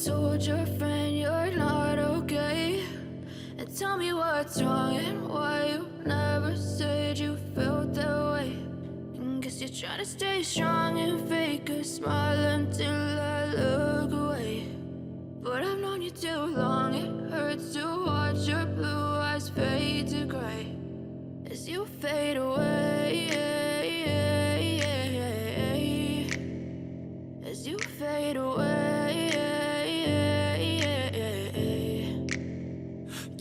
told your friend you're not okay? And tell me what's wrong and why you never said you felt that way. And guess you're trying to stay strong and fake a smile until I look away. But I've known you too long, it hurts to watch your blue eyes fade to gray as you fade away, as you fade away.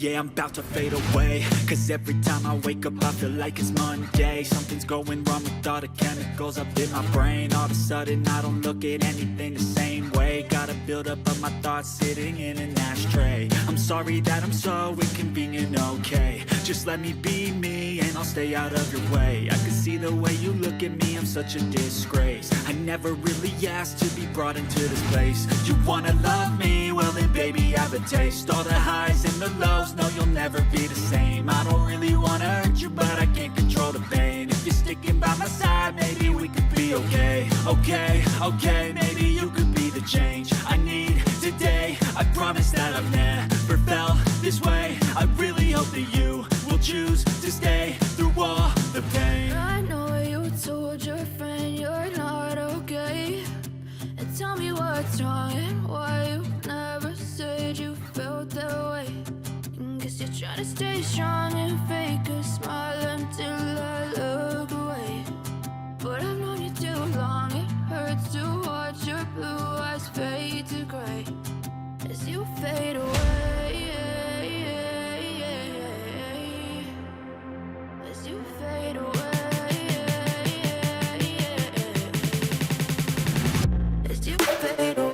Yeah, I'm about to fade away, cause every time I wake up I feel like it's Monday. Something's going wrong with all the chemicals up in my brain. All of a sudden I don't look at anything the same way. Got a buildup of my thoughts sitting in an ashtray. I'm sorry that I'm so inconvenient, okay? Just let me be me and I'll stay out of your way. I can see the way you look at me, I'm such a disgrace. I never really asked to be brought into this place. You wanna love me? Well then baby have a taste. All the highs and the lows, no you'll never be the same. I don't really wanna hurt you but I can't control the pain. If you're sticking by my side maybe we could be okay. Okay, maybe you could be the change I need today. I promise that I've never felt this way. I really hope that you will choose to stay through all the pain. I know you told your friend you're not okay. And tell me what's wrong and why you never said you felt that way. And guess you're trying to stay strong and fake a smile until I look away. But I've known you too long, it hurts to watch your blue eyes fade to gray as you fade away, as you fade away, as you fade away.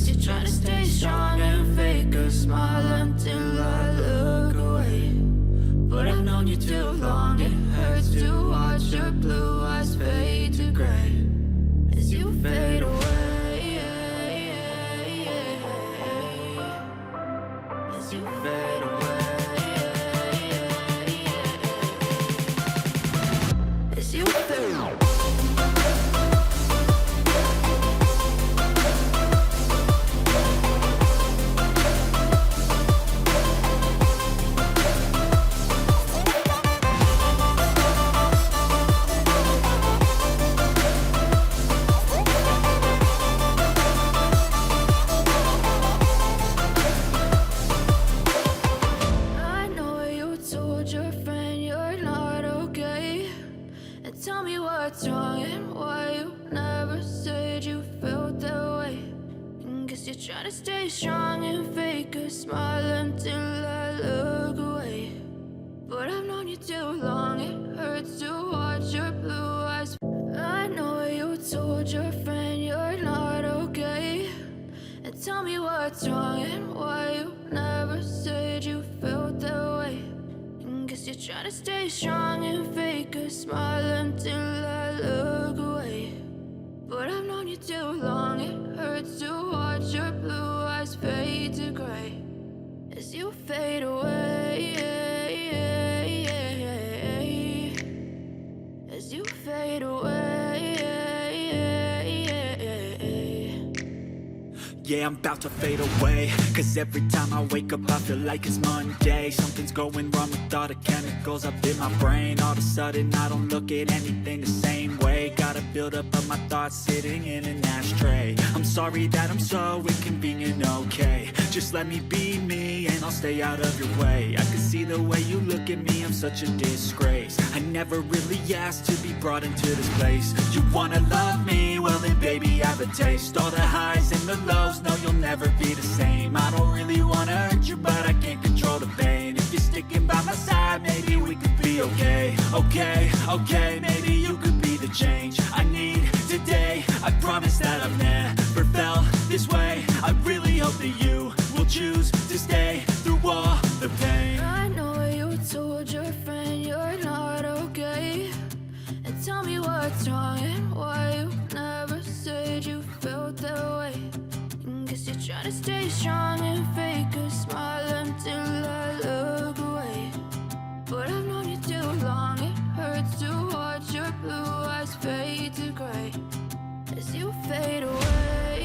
You're trying to stay strong and fake a smile until I look away. But I've known you too long, it hurts to watch your blue eyes fade to gray as you fade away, as you fade away, as you fade away. Tell me what's wrong and why you never said you felt that way. And guess you're trying to stay strong and fake a smile until I look away. But I've known you too long, it hurts to watch your blue eyes. I know you told your friend you're not okay. And tell me what's wrong and why you never said you felt that way. Guess you're trying to stay strong and fake a smile until I look away. But I've known you too long, it hurts to watch your blue eyes fade to gray as you fade away, as you fade away. Yeah, I'm about to fade away, cause every time I wake up I feel like it's Monday. Something's going wrong with all the chemicals up in my brain. All of a sudden I don't look at anything the same way. Got a buildup of my thoughts sitting in an ashtray. I'm sorry that I'm so inconvenient, okay? Just let me be me and I'll stay out of your way. I can see the way you look at me, I'm such a disgrace. I never really asked to be brought into this place. You wanna love me? Well then baby, have a taste. All the highs and the lows, no you'll never be the same. I don't really wanna hurt you, but I can't control the pain. If you're sticking by my side, maybe we could be okay. Okay, okay, maybe you could be the change I need today. I promise that I've never felt this way. I really hope that you will choose to stay through all the pain. I know you told your friend you're not okay, and tell me what's wrong and why you never said you felt that way. Guess you're trying to stay strong and fake a smile until I look away. But I've known you too long, it hurts to watch your blue eyes fade to gray as you fade away.